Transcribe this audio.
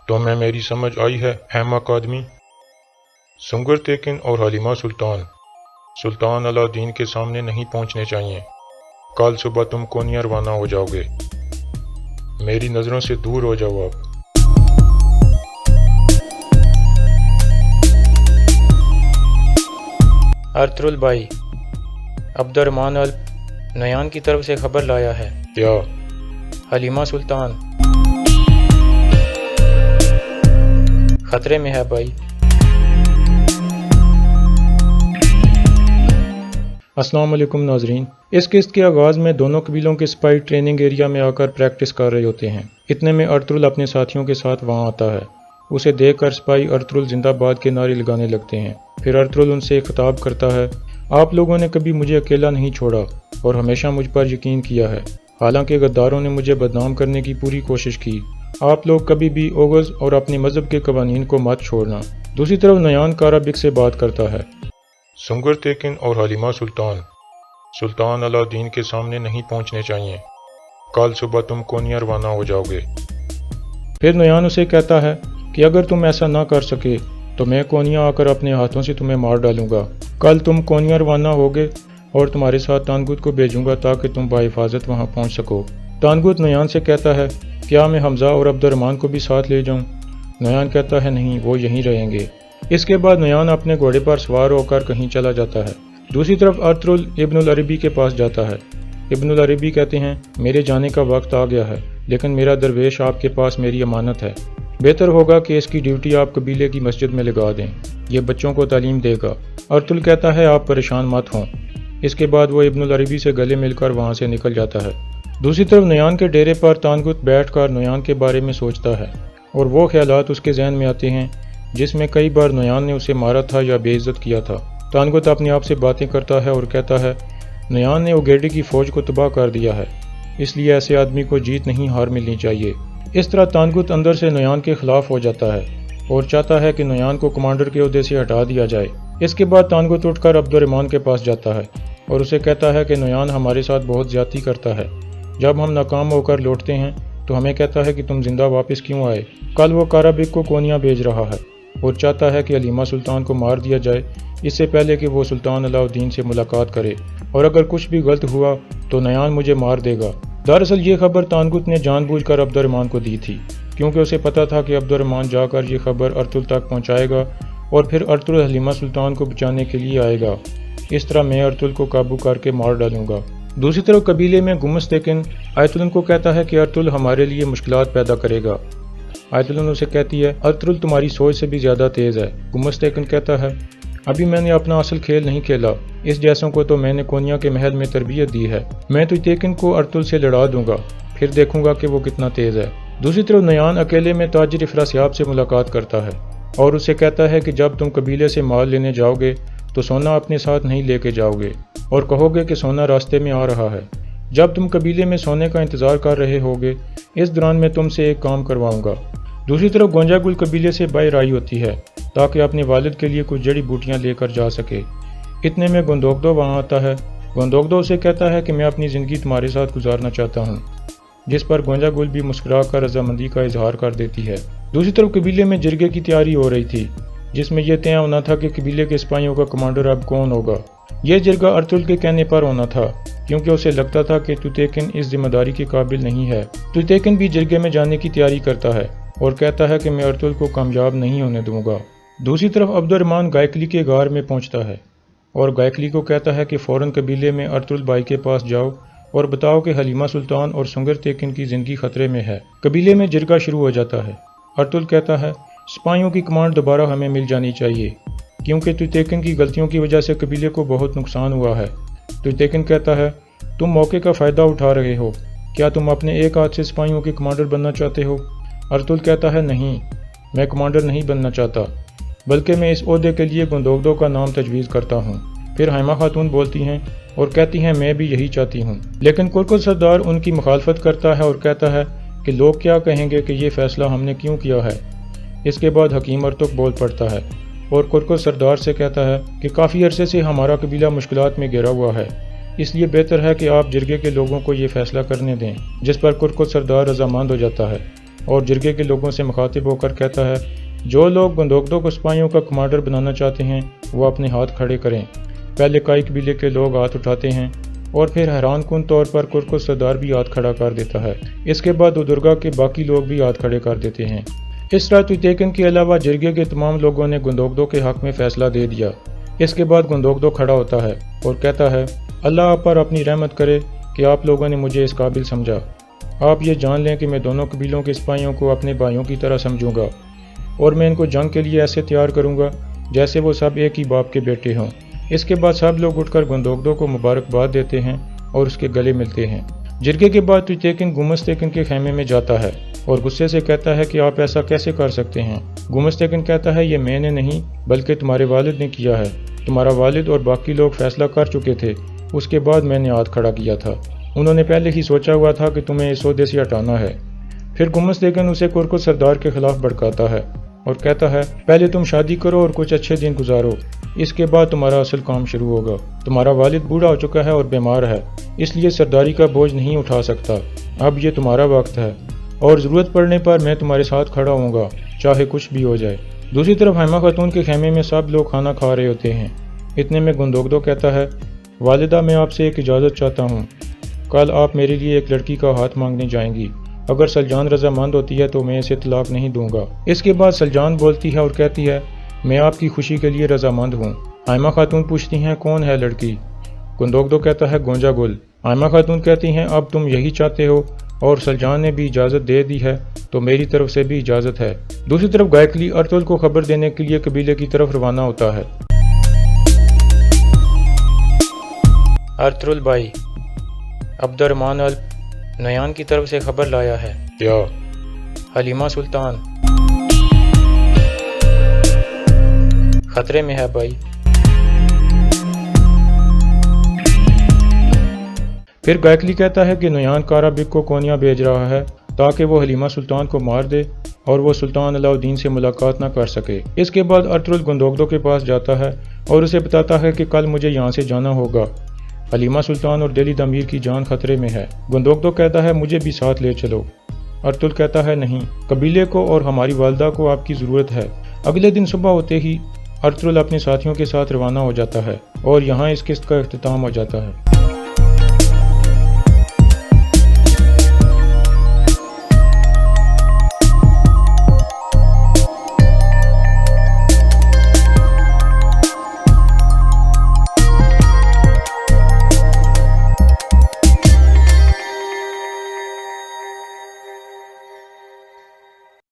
تمہیں میری سمجھ آئی ہے احمق آدمی؟ سنگر تیکن اور حلیمہ سلطان علاؤدین کے سامنے نہیں پہنچنے چاہیے۔ کل صبح تم کونیا روانہ ہو جاؤ گے۔ میری نظروں سے دور ہو جاؤ آپ۔ ارطغرل بھائی، عبد الرحمن نیان کی طرف سے خبر لایا ہے۔ کیا؟ حلیمہ سلطان خطرے میں ہے بھائی۔ السلام علیکم ناظرین، اس قسط کے آغاز میں دونوں قبیلوں کے سپاہی ٹریننگ ایریا میں آ کر پریکٹس کر رہے ہوتے ہیں۔ اتنے میں ارطغرل اپنے ساتھیوں کے ساتھ وہاں آتا ہے۔ اسے دیکھ کر سپاہی ارطغرل زندہ باد کے نعرے لگانے لگتے ہیں۔ پھر ارطغرل ان سے خطاب کرتا ہے، آپ لوگوں نے کبھی مجھے اکیلا نہیں چھوڑا اور ہمیشہ مجھ پر یقین کیا ہے، حالانکہ غداروں نے مجھے بدنام کرنے کی پوری کوشش کی۔ آپ لوگ کبھی بھی اوغز اور اپنے مذہب کے قوانین کو مت چھوڑنا۔ دوسری طرف نیان کارابک سے بات کرتا ہے۔ سنگر تیکن اور حلیمہ سلطان علاؤدین کے سامنے نہیں پہنچنے چاہیے۔ کل صبح تم کونیا روانہ ہو جاؤ گے۔ پھر نیان اسے کہتا ہے کہ اگر تم ایسا نہ کر سکے تو میں کونیا آ کر اپنے ہاتھوں سے تمہیں مار ڈالوں گا۔ کل تم کونیا روانہ ہوگے اور تمہارے ساتھ تانگوت کو بھیجوں گا تاکہ تم بحفاظت وہاں پہنچ سکو۔ تانگوت نیان سے کہتا ہے، کیا میں حمزہ اور عبد الرحمن کو بھی ساتھ لے جاؤں؟ نیان کہتا ہے نہیں، وہ یہیں رہیں گے۔ اس کے بعد نیان اپنے گھوڑے پر سوار ہو کر کہیں چلا جاتا ہے۔ دوسری طرف ارطغرل ابن العربی کے پاس جاتا ہے۔ ابن العربی کہتے ہیں، میرے جانے کا وقت آ گیا ہے، لیکن میرا درویش آپ کے پاس میری امانت ہے۔ بہتر ہوگا کہ اس کی ڈیوٹی آپ قبیلے کی مسجد میں لگا دیں، یہ بچوں کو تعلیم دے گا۔ ارطغرل کہتا ہے، آپ پریشان مت ہوں۔ اس کے بعد وہ ابن العربی سے گلے مل کر وہاں سے نکل جاتا ہے۔ دوسری طرف نیان کے ڈیرے پر تانگوت بیٹھ کر نیان کے بارے میں سوچتا ہے اور وہ خیالات اس کے ذہن میں آتے ہیں جس میں کئی بار نیان نے اسے مارا تھا یا بے عزت کیا تھا۔ تانگوت اپنے آپ سے باتیں کرتا ہے اور کہتا ہے، نیان نے اوگیڈی کی فوج کو تباہ کر دیا ہے، اس لیے ایسے آدمی کو جیت نہیں ہار ملنی چاہیے۔ اس طرح تانگوت اندر سے نیان کے خلاف ہو جاتا ہے اور چاہتا ہے کہ نیان کو کمانڈر کے عہدے سے ہٹا دیا جائے۔ اس کے بعد تانگوت اٹھ کر عبد الرحمن کے پاس جاتا ہے اور اسے کہتا ہے کہ نیان ہمارے ساتھ بہت زیادتی کرتا ہے۔ جب ہم ناکام ہو کر لوٹتے ہیں تو ہمیں کہتا ہے کہ تم زندہ واپس کیوں آئے۔ کل وہ کارابک کو کونیا بھیج رہا ہے اور چاہتا ہے کہ حلیمہ سلطان کو مار دیا جائے اس سے پہلے کہ وہ سلطان علاؤدین سے ملاقات کرے، اور اگر کچھ بھی غلط ہوا تو نیان مجھے مار دے گا۔ دراصل یہ خبر تانگوت نے جان بوجھ کر عبد الرحمن کو دی تھی، کیونکہ اسے پتا تھا کہ عبد الرحمن جا کر یہ خبر ارطغرل تک پہنچائے گا اور پھر ارطغرل حلیمہ سلطان کو بچانے کے لیے آئے گا۔ اس طرح میں ارطغرل کو قابو کر کے مار ڈالوں گا۔ دوسری طرف قبیلے میں گمس تیکن آیت اللہ کو کہتا ہے کہ ارطغرل ہمارے لیے مشکلات پیدا کرے گا۔ آیت اللہ اسے کہتی ہے، ارطغرل تمہاری سوچ سے بھی زیادہ تیز ہے۔ گمس تیکن کہتا ہے، ابھی میں نے اپنا اصل کھیل نہیں کھیلا، اس جیسوں کو تو میں نے کونیا کے محل میں تربیت دی ہے۔ میں تو تیکن کو ارطغرل سے لڑا دوں گا، پھر دیکھوں گا کہ وہ کتنا تیز ہے۔ دوسری طرف نیان اکیلے میں تاجر افراسیاب سے ملاقات کرتا ہے اور اسے کہتا ہے کہ جب تم قبیلے سے مال لینے جاؤ گے تو سونا اپنے ساتھ نہیں لے کے جاؤ گے اور کہو گے کہ سونا راستے میں آ رہا ہے۔ جب تم قبیلے میں سونے کا انتظار کر رہے ہوگے، اس دوران میں تم سے ایک کام کرواؤں گا۔ دوسری طرف گونجا گل قبیلے سے باہر آئی ہوتی ہے تاکہ اپنے والد کے لیے کچھ جڑی بوٹیاں لے کر جا سکے۔ اتنے میں گندوگدو وہاں آتا ہے۔ گندوگدو اسے کہتا ہے کہ میں اپنی زندگی تمہارے ساتھ گزارنا چاہتا ہوں، جس پر گونجا گل بھی مسکرا کر رضامندی کا اظہار کر دیتی ہے۔ دوسری طرف قبیلے میں جرگے کی تیاری ہو رہی تھی، جس میں یہ طے ہونا تھا کہ قبیلے کے سپاہیوں کا کمانڈر اب کون ہوگا۔ یہ جرگہ ارطغرل کے کہنے پر ہونا تھا، کیونکہ اسے لگتا تھا کہ توتیکن اس ذمہ داری کے قابل نہیں ہے۔ توتیکن بھی جرگے میں جانے کی تیاری کرتا ہے اور کہتا ہے کہ میں ارطغرل کو کامیاب نہیں ہونے دوں گا۔ دوسری طرف عبد الرحمن گائکلی کے غار میں پہنچتا ہے اور گائکلی کو کہتا ہے کہ فوراً قبیلے میں ارطغرل بھائی کے پاس جاؤ اور بتاؤ کہ حلیمہ سلطان اور سنگر تیکن کی زندگی خطرے میں ہے۔ قبیلے میں جرگہ شروع ہو جاتا ہے۔ ارطغرل کہتا ہے، سپاہیوں کی کمانڈ دوبارہ ہمیں مل جانی چاہیے، کیونکہ توتیکن کی غلطیوں کی وجہ سے قبیلے کو بہت نقصان ہوا ہے۔ توتیکن کہتا ہے، تم موقع کا فائدہ اٹھا رہے ہو، کیا تم اپنے ایک ہاتھ سے سپاہیوں کے کمانڈر بننا چاہتے ہو؟ ارطغرل کہتا ہے، نہیں، میں کمانڈر نہیں بننا چاہتا، بلکہ میں اس عہدے کے لیے گندوگدو کا نام تجویز کرتا ہوں۔ پھر حائمہ خاتون بولتی ہیں اور کہتی ہیں، میں بھی یہی چاہتی ہوں، لیکن کرکل سردار ان کی مخالفت کرتا ہے اور کہتا ہے کہ لوگ کیا کہیں گے کہ یہ فیصلہ ہم نے کیوں کیا ہے۔ اس کے بعد حکیم ارتک بول پڑتا ہے اور کرکل سردار سے کہتا ہے کہ کافی عرصے سے ہمارا قبیلہ مشکلات میں گھرا ہوا ہے، اس لیے بہتر ہے کہ آپ جرگے کے لوگوں کو یہ فیصلہ کرنے دیں، جس پر کرکل سردار رضامند ہو جاتا ہے اور جرگے کے لوگوں سے مخاطب ہو کر کہتا ہے، جو لوگ گندوگدو کو سپاہیوں کا کمانڈر بنانا چاہتے ہیں وہ اپنے ہاتھ کھڑے کریں۔ پہلے کائی قبیلے کے لوگ ہاتھ اٹھاتے ہیں اور پھر حیران کن طور پر کرکس سردار بھی ہاتھ کھڑا کر دیتا ہے۔ اس کے بعد ادرگا کے باقی لوگ بھی ہاتھ کھڑے کر دیتے ہیں۔ اس طرح تویتیکن کے علاوہ جرگے کے تمام لوگوں نے گندوگدو کے حق میں فیصلہ دے دیا۔ اس کے بعد گندوگدو کھڑا ہوتا ہے اور کہتا ہے، اللہ آپ پر اپنی رحمت کرے کہ آپ لوگوں نے مجھے اس قابل سمجھا۔ آپ یہ جان لیں کہ میں دونوں قبیلوں کے سپاہیوں کو اپنے بھائیوں کی طرح سمجھوں گا اور میں ان کو جنگ کے لیے ایسے تیار کروں گا جیسے وہ سب ایک ہی باپ کے بیٹے ہوں۔ اس کے بعد سب لوگ اٹھ کر گندوگدو کو مبارکباد دیتے ہیں اور اس کے گلے ملتے ہیں۔ جرگے کے بعد تویتیکن گمستیکن کے خیمے میں جاتا ہے اور غصے سے کہتا ہے کہ آپ ایسا کیسے کر سکتے ہیں؟ گمستیکن کہتا ہے، یہ میں نے نہیں بلکہ تمہارے والد نے کیا ہے۔ تمہارا والد اور باقی لوگ فیصلہ کر چکے تھے، اس کے بعد میں نے ہاتھ کھڑا کیا تھا۔ انہوں نے پہلے ہی سوچا ہوا تھا کہ تمہیں اس عہدے سے ہٹانا ہے۔ پھر گمستیکن اسے کرکس سردار کے خلاف بھڑکاتا ہے اور کہتا ہے، پہلے تم شادی کرو اور کچھ اچھے دن گزارو، اس کے بعد تمہارا اصل کام شروع ہوگا۔ تمہارا والد بوڑھا ہو چکا ہے اور بیمار ہے، اس لیے سرداری کا بوجھ نہیں اٹھا سکتا۔ اب یہ تمہارا وقت ہے اور ضرورت پڑنے پر میں تمہارے ساتھ کھڑا ہوں گا، چاہے کچھ بھی ہو جائے۔ دوسری طرف حائمہ خاتون کے خیمے میں سب لوگ کھانا کھا رہے ہوتے ہیں۔ اتنے میں گندوگدو کہتا ہے، والدہ میں آپ سے ایک اجازت چاہتا ہوں، کل آپ میرے لیے ایک لڑکی کا ہاتھ مانگنے جائیں گی، اگر سلجان رضامند ہوتی ہے تو میں اسے طلاق نہیں دوں گا۔ اس کے بعد سلجان بولتی ہے اور کہتی ہے، میں آپ کی خوشی کے لیے رضامند ہوں۔ حائمہ خاتون پوچھتی ہیں، کون ہے لڑکی؟ گندوگدو کہتا ہے، گونجا گل۔ حائمہ خاتون کہتی ہیں، اب تم یہی چاہتے ہو اور سلجان نے بھی اجازت دے دی ہے تو میری طرف سے بھی اجازت ہے۔ دوسری طرف گائکلی ارطغرل کو خبر دینے کے لیے قبیلے کی طرف روانہ ہوتا ہے۔ ارطغرل بھائی، عبد الرحمن الب نیان کی طرف سے خبر لایا ہے۔ کیا؟ حلیمہ سلطان خطرے میں ہے بھائی۔ پھر گائکلی کہتا ہے کہ نیان کارابک کو کونیا بھیج رہا ہے تاکہ وہ حلیمہ سلطان کو مار دے اور وہ سلطان علاء الدین سے ملاقات نہ کر سکے۔ اس کے بعد ارطغرل گندوگدو کے پاس جاتا ہے اور اسے بتاتا ہے کہ کل مجھے یہاں سے جانا ہوگا، حلیمہ سلطان اور دہلی امیر کی جان خطرے میں ہے۔ گندوگدو کہتا ہے، مجھے بھی ساتھ لے چلو۔ ارطغرل کہتا ہے، نہیں، قبیلے کو اور ہماری والدہ کو آپ کی ضرورت ہے۔ اگلے دن صبح ہوتے ہی ارطغرل اپنے ساتھیوں کے ساتھ روانہ ہو جاتا ہے اور یہاں اس قسط کا اختتام ہو جاتا ہے۔